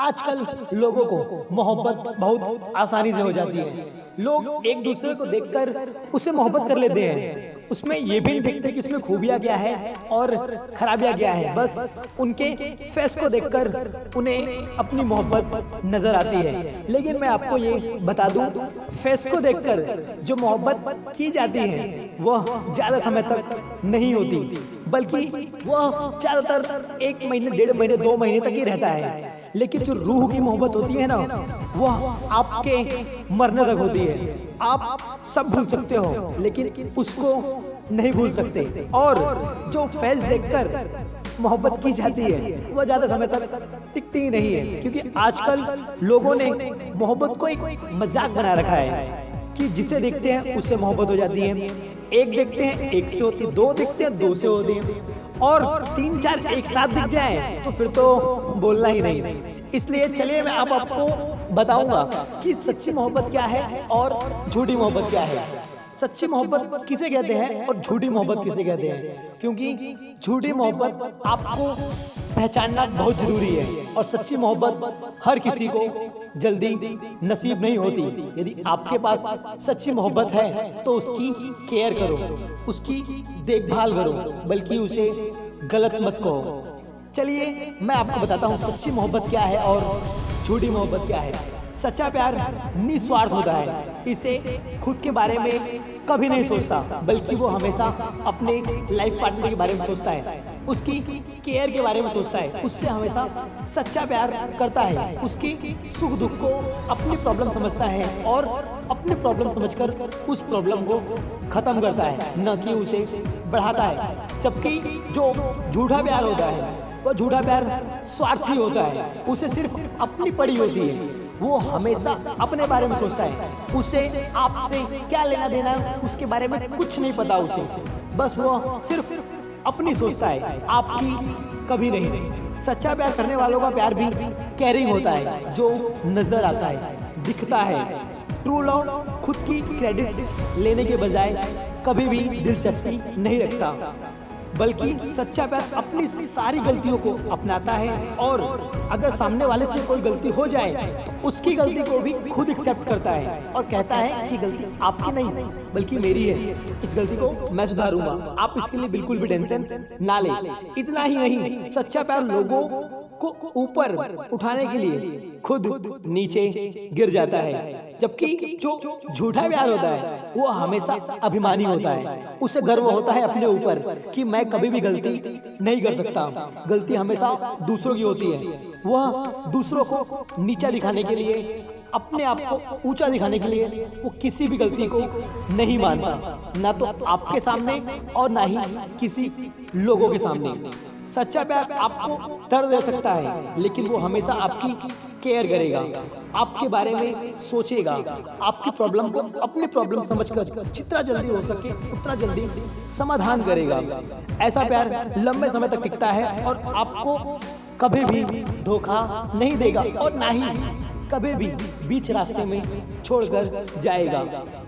आजकल लोगों को मोहब्बत बहुत आसानी से हो जाती है। लोग एक दूसरे को देखकर उसे मोहब्बत कर लेते हैं। उसमें ये भी नहीं देखते कि उसमें खूबियाँ क्या है और खराबियाँ क्या है। बस उनके फेस को देखकर उन्हें अपनी मोहब्बत नजर आती है। लेकिन मैं आपको ये बता दूं, फेस को देखकर जो मोहब्बत की जाती है वह ज़्यादा समय तक नहीं होती, बल्कि वह ज़्यादातर 1 महीने, 1.5 महीने, 2 महीने तक ही रहता है। लेकिन जो रूह की मोहब्बत होती है ना, वह आपके मरने तक होती है। आप सब भूल सकते हो लेकिन उसको नहीं भूल सकते। और जो फेस देखकर मोहब्बत की जाती है वह ज़्यादा समय तक टिकती ही नहीं है, क्योंकि आजकल लोगों ने मोहब्बत को एक मजाक बना रखा है कि जिसे देखते हैं उससे मोहब्बत हो जाती है। एक देखते हैं 1 से होती, 2 देखते हैं 2 से होती है, और 3 4 एक साथ दिख जाए तो फिर तो बोलना ही नहीं। इसलिए चलिए मैं आपको बताऊंगा कि सच्ची मोहब्बत क्या है और झूठी मोहब्बत क्या है। सच्ची मोहब्बत किसे कहते हैं और झूठी मोहब्बत किसे कहते हैं, क्योंकि झूठी मोहब्बत आपको पहचानना बहुत जरूरी है और सच्ची मोहब्बत हर किसी को जल्दी नसीब नहीं होती। यदि आपके पास सच्ची मोहब्बत है तो उसकी केयर करो, उसकी देखभाल करो, बल्कि उसे गलत मत कहो। चलिए मैं आपको बताता हूँ सच्ची मोहब्बत क्या है और झूठी मोहब्बत क्या है। सच्चा प्यार निस्वार्थ होता है। इसे खुद के बारे में कभी नहीं सोचता, बल्कि वो हमेशा अपने लाइफ पार्टनर के बारे में सोचता है, उसकी केयर के बारे में सोचता है, उससे हमेशा सच्चा प्यार करता है, उसकी सुख दुख को अपनी प्रॉब्लम समझता है और अपनी प्रॉब्लम समझकर उस प्रॉब्लम को खत्म करता है, न कि उसे बढ़ाता है। जबकि जो झूठा प्यार होता है वह झूठा प्यार स्वार्थी होता है। उसे सिर्फ अपनी पड़ी होती है, वो हमेशा अपने बारे में सोचता है, उसे आपसे क्या लेना देना है उसके बारे में कुछ नहीं पता उसे, बस वो सिर्फ अपनी सोचता है, आपकी कभी नहीं। सच्चा प्यार करने वालों का प्यार भी केयरिंग होता है, जो नजर आता है, दिखता है। ट्रू लव खुद की क्रेडिट लेने के बजाय कभी भी दिलचस्पी नहीं रखता, बल्कि सच्चा प्यार अपनी सारी गलतियों को अपनाता है, और अगर सामने वाले से कोई गलती हो जाए तो उसकी गलती को भी खुद एक्सेप्ट करता है और कहता है कि गलती आपकी नहीं बल्कि मेरी है, इस गलती को मैं सुधारूंगा, आप इसके लिए बिल्कुल भी टेंशन ना लें। इतना ही नहीं, सच्चा प्यार लोगों को ऊपर उठाने के लिए खुद नीचे गिर जाता है। जबकि जो झूठा प्यार होता है वो हमेशा अभिमानी होता है, उसे गर्व होता है अपने ऊपर कि मैं कभी भी गलती नहीं कर सकता, गलती हमेशा दूसरों की होती है। वह दूसरों को नीचा दिखाने के लिए, अपने आप को ऊंचा दिखाने के लिए वो किसी भी गलती को नहीं मानता, ना तो आपके सामने और ना ही किसी लोगों के सामने। सच्चा प्यार आपको दर्द दे सकता है, लेकिन वो हमेशा आपकी केयर करेगा, आपके बारे में सोचेगा, आपकी प्रॉब्लम को अपनी प्रॉब्लम समझकर जितना जल्दी हो सके उतना जल्दी समाधान करेगा। ऐसा प्यार लंबे समय तक टिकता है और आपको कभी भी धोखा नहीं देगा और ना ही कभी भी बीच रास्ते में छोड़कर जाएगा।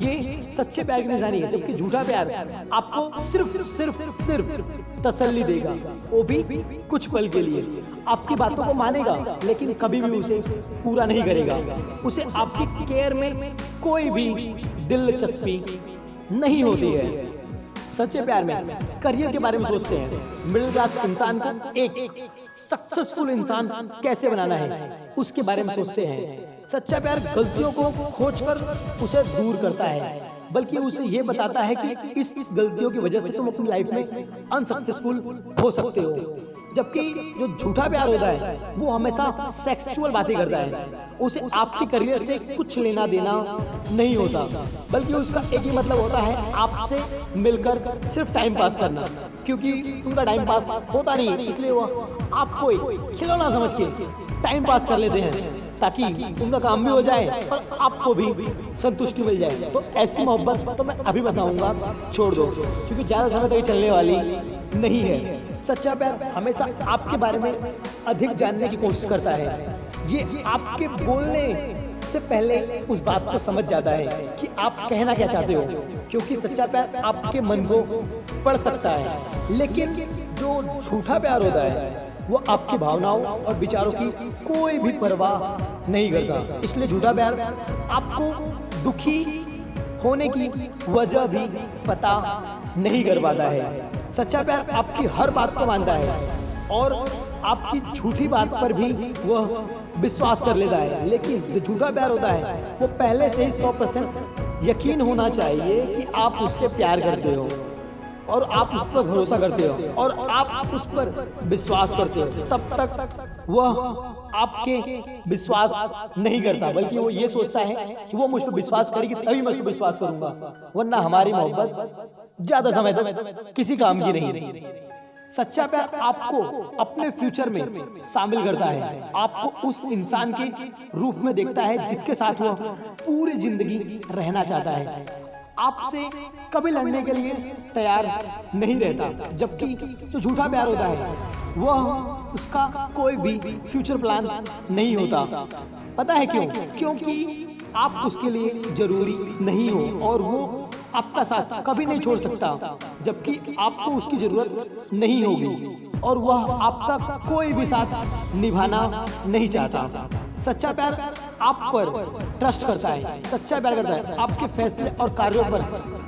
ये सच्चे प्यार की निशानी है। जबकि झूठा प्यार आपको सिर्फ तसल्ली देगा, वो भी कुछ पल के लिए, आपकी बातों को मानेगा लेकिन कभी भी उसे पूरा नहीं करेगा, उसे आपकी केयर में कोई भी दिलचस्पी नहीं होती है। सच्चे प्यार में करियर के बारे में सोचते हैं, मिडिल क्लास इंसान को एक सक्सेसफुल इंसान कैसे बनाना है उसके बारे में सोचते हैं। सच्चा प्यार गलतियों को खोजकर उसे दूर करता है, बल्कि उसे ये बताता है कि इस गलतियों की वजह से तुम अपनी लाइफ में अनसक्सेसफुल हो सकते हो। जबकि जो झूठा प्यार होता है वो हमेशा सेक्सुअल बातें करता है, उसे आपके करियर से कुछ लेना देना नहीं होता, बल्कि उसका एक ही मतलब होता है आपसे मिलकर सिर्फ टाइम पास करना, क्योंकि उनका टाइम पास होता नहीं है, इसलिए वो आपको एक खिलौना समझ के टाइम पास कर लेते हैं ताकि उनका काम भी हो जाए और आपको भी संतुष्टि मिल जाए। तो ऐसी मोहब्बत तो मैं अभी बताऊंगा छोड़ दो, क्योंकि ज़्यादा समय तक चलने वाली नहीं है। सच्चा प्यार हमेशा आपके बारे में अधिक जानने की कोशिश करता है, ये आपके बोलने से पहले उस बात को समझ जाता है कि आप कहना क्या चाहते हो, क्योंकि सच्चा प्यार आपके मन को पढ़ सकता है। लेकिन जो झूठा प्यार होता है वो आपकी भावनाओं और विचारों की कोई भी परवाह नहीं करता। इसलिए झूठा प्यार आपको दुखी होने की वजह भी पता नहीं कर पाता है। सच्चा प्यार आपकी हर बात को मानता है और आपकी झूठी बात पर भी वह विश्वास कर लेता है। लेकिन जो झूठा प्यार होता है वो पहले से ही 100% यकीन होना चाहिए कि आप उससे प्यार करते हो और आप उस पर भरोसा करते हो और आप उस पर विश्वास करते हो। तब तक वह आपके विश्वास नहीं करता, बल्कि वो ये सोचता है कि वो मुझ पर विश्वास करेगी तभी मैं उस पर विश्वास करूंगा, वरना हमारी मोहब्बत ज्यादा समय तक किसी काम की नहीं। सच्चा प्यार आपको अपने फ्यूचर में शामिल करता है, आपको उस इंसान के रूप में देखता है जिसके साथ वह पूरी जिंदगी रहना चाहता है, आपसे कभी लड़ने के लिए तैयार नहीं रहता। जबकि जो झूठा प्यार होता है वह उसका कोई भी फ्यूचर प्लान नहीं होता। पता है क्यों? क्योंकि आप उसके लिए जरूरी नहीं हो और वो आपका साथ कभी नहीं छोड़ सकता, जबकि आपको उसकी जरूरत नहीं होगी और वह आपका कोई भी साथ निभाना नहीं चाहता। सच्चा प्यार आप पर ट्रस्ट करता है, सच्चा प्यार करता है, आपके फैसले और कार्यों पर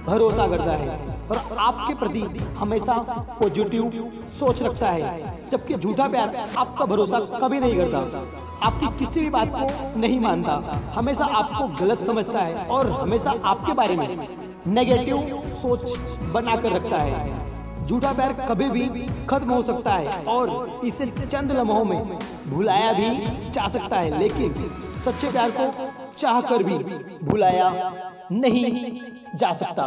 भरोसा करता है और आपके प्रति हमेशा पॉजिटिव सोच रखता है। जबकि झूठा प्यार आपका भरोसा कभी नहीं करता, आपकी किसी भी बात को नहीं मानता, हमेशा आपको गलत समझता है और हमेशा आपके बारे में नेगेटिव सोच बनाकर रखता है। झूठा प्यार कभी भी खत्म हो सकता है और इसे चंद लम्हों में भुलाया भी जा सकता है, लेकिन सच्चे प्यार को चाहकर भी भुलाया नहीं जा सकता।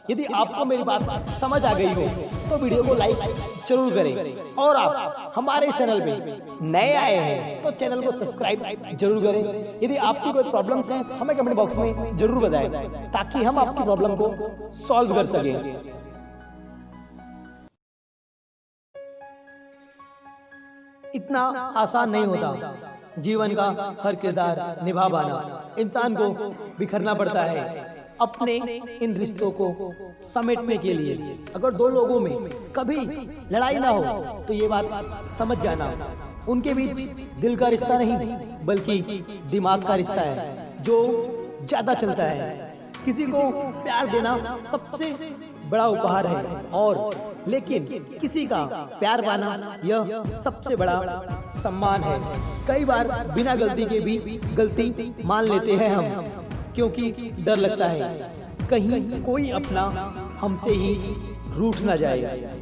यदि आपको मेरी बात समझ आ गई हो तो वीडियो को लाइक जरूर करें और आप हमारे चैनल पे नए आए हैं तो चैनल को सब्सक्राइब जरूर करें। यदि आपकी कोई प्रॉब्लम्स हैं हमें कमेंट बॉक्स में जरूर बताएं ताकि हम आपकी प्रॉब्लम को सॉल्व कर सकें। इतना आसान नहीं होता जीवन का हर किरदार निभा पाना, इंसान को बिखरना पड़ता है अपने इन रिश्तों को समेटने के लिए। अगर दो लोगों में कभी लड़ाई ना हो तो ये बात समझ जाना, उनके बीच दिल का रिश्ता नहीं बल्कि दिमाग का रिश्ता है जो ज्यादा चलता है। किसी को प्यार देना सबसे बड़ा उपहार है और लेकिन किसी का प्यार पाना यह सबसे बड़ा सम्मान है। कई बार बिना गलती के भी गलती मान लेते हैं हम, क्योंकि डर लगता है कहीं कोई अपना हमसे ही रूठ ना जाए।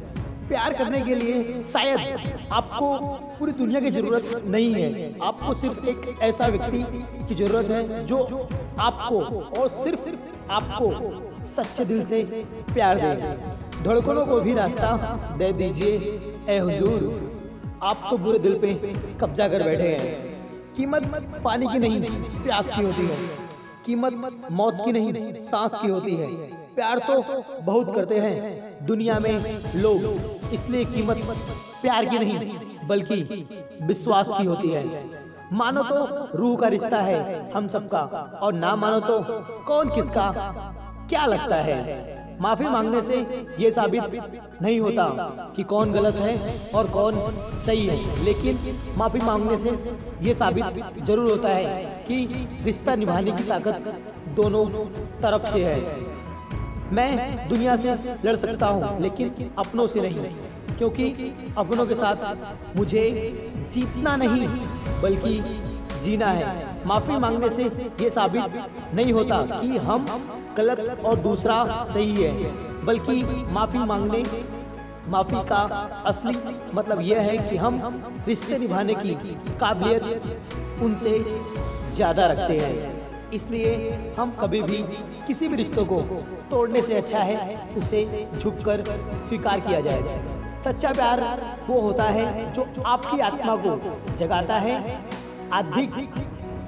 प्यार करने के लिए शायद आपको पूरी दुनिया की जरूरत नहीं है, आपको सिर्फ एक ऐसा व्यक्ति की जरूरत है जो आपको और सिर्फ आपको सच्चे दिल से प्यार दे। धड़कनों को भी रास्ता दे दीजिए ए हुजूर, आप तो पूरे दिल पे कब्जा कर बैठे हैं। कीमत पानी की नहीं प्यास की होती है, कीमत मौत की नहीं सांस की होती है। प्यार तो बहुत करते हैं दुनिया में लोग, इसलिए कीमत प्यार की नहीं बल्कि विश्वास की होती है। मानो तो रूह का रिश्ता है हम सबका और ना मानो तो कौन किसका क्या लगता है। माफी मांगने से ये साबित नहीं होता कि कौन गलत है और कौन सही है, लेकिन माफी मांगने से ये साबित जरूर होता है कि रिश्ता निभाने की ताकत दोनों तरफ से है। मैं दुनिया से लड़ सकता हूँ लेकिन अपनों से नहीं, क्योंकि अपनों के साथ मुझे जीतना नहीं बल्कि जीना है। माफी मांगने से ये साबित नहीं होता कि हम गलत और दूसरा सही है, बल्कि माफी का असली मतलब यह है कि हम रिश्ते निभाने की काबिलियत उनसे ज्यादा रखते हैं। इसलिए हम कभी भी किसी भी रिश्तों को तोड़ने से अच्छा है उसे झुककर स्वीकार किया जाए। सच्चा प्यार वो होता है जो आपकी आत्मा को जगाता है, अधिक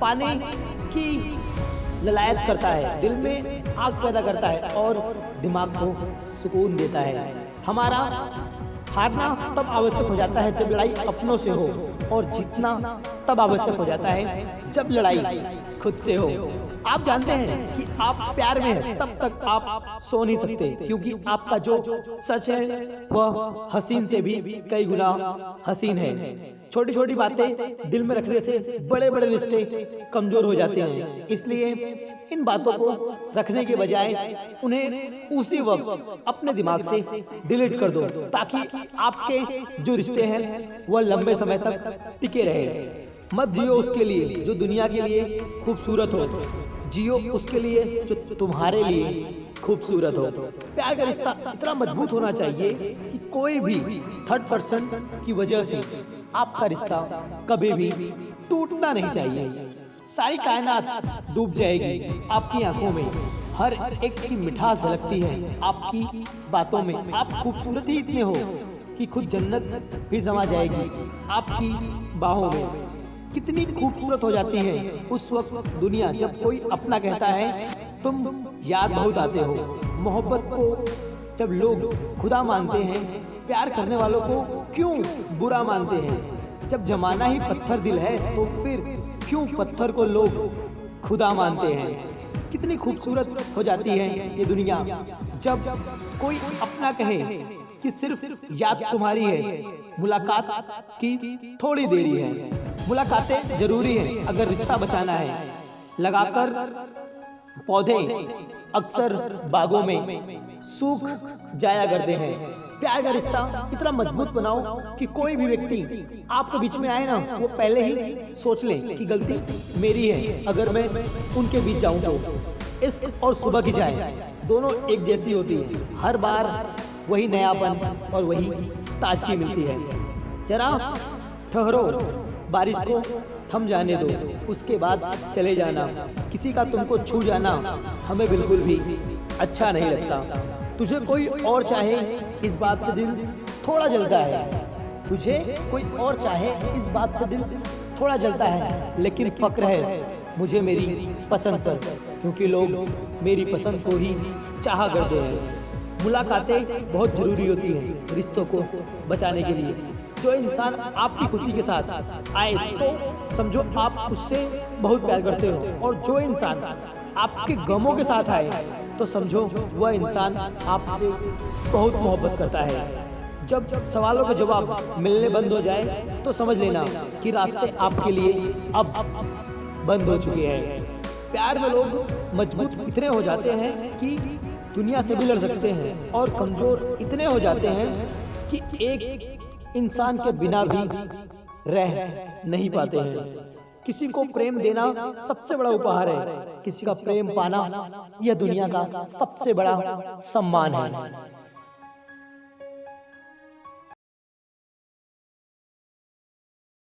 पाने की ललायत करता है, दिल में आग पैदा करता है और दिमाग को सुकून देता है। हमारा हारना तब आवश्यक हो जाता है जब लड़ाई अपनों से हो और जीतना तब आवश्यक हो जाता है जब लड़ाई खुद से हो। आप जानते हैं कि आप प्यार में हैं तब तक आप सो नहीं सकते, क्योंकि आपका जो सच है वह हसीन से भी कई गुना हसीन है। छोटी छोटी बातें दिल में रखने से बड़े बड़े रिश्ते कमजोर हो जाते हैं। इसलिए इन बातों को रखने के बजाय उन्हें उसी वक्त अपने दिमाग से डिलीट कर दो, ताकि आपके जो रिश्ते हैं वह लंबे समय तक टिके रहे। मत जियो उसके लिए जो दुनिया के लिए खूबसूरत हो, जियो उसके लिए जो तुम्हारे लिए खूबसूरत हो। प्यार का रिश्ता इतना मजबूत होना चाहिए कि कोई भी थर्ड पर्सन की वजह से आपका रिश्ता कभी भी टूटना नहीं चाहिए। सारी कायनात डूब जाएगी आपकी आंखों में, हर एक की मिठास झलकती है आपकी बातों में। आप खूबसूरत ही इतने हो कि खुद जन्नत भी समा जाएगी आपकी बाहों में। कितनी खूबसूरत हो जाती है उस वक्त दुनिया जब कोई अपना कहता है तुम याद बहुत आते हो। मोहब्बत को जब लोग खुदा मानते हैं, प्यार करने वालों को क्यों बुरा मानते हैं? जब जमाना ही पत्थर दिल है तो फिर क्यों पत्थर को लोग खुदा मानते हैं? कितनी खूबसूरत हो जाती है ये दुनिया जब कोई अपना कहे कि सिर्फ याद तुम्हारी है, मुलाकात की थोड़ी देरी है। मुलाकातें जरूरी है अगर रिश्ता बचाना है। लगाकर पौधे अक्सर बागों में सूख जाया करते हैं। प्यार का रिश्ता इतना मजबूत बनाओ कि कोई भी व्यक्ति आपके बीच में आए ना, वो पहले ही सोच ले कि गलती मेरी है अगर मैं उनके बीच जाऊं तो। इश्क और सुबह की चाय दोनों एक जैसी होती है, हर बार वही नयापन और वही ताजगी मिलती है। जरा ठहरो, बारिश को थम जाने दो, उसके बाद चले जाना। किसी का तुमको छू जाना हमें बिल्कुल भी अच्छा नहीं लगता। तुझे कोई और चाहे इस बात से दिल थोड़ा जलता है, तुझे कोई और चाहे इस बात से दिल थोड़ा जलता है, लेकिन फक्र है मुझे मेरी पसंद पर, क्योंकि लोग मेरी पसंद को ही चाहा करते हैं। मुलाकातें बहुत जरूरी होती हैं रिश्तों को बचाने के लिए। जो इंसान आपकी खुशी के साथ आए तो समझो आप उससे बहुत प्यार करते हो, और जो इंसान आपके गमों के साथ आए तो समझो वह इंसान आपसे बहुत मोहब्बत करता है। जब सवालों का जवाब मिलने बंद हो जाए तो समझ लेना कि रास्ते आपके लिए अब बंद हो चुके हैं। प्यार में लोग मजबूत इतने हो जाते हैं कि दुनिया से भी लड़ सकते हैं, और कमजोर इतने हो जाते हैं कि एक इंसान के बिना भी रह नहीं पाते हैं। किसी को प्रेम देना सबसे बड़ा उपहार है, किसी का प्रेम पाना यह दुनिया का सबसे बड़ा सम्मान है।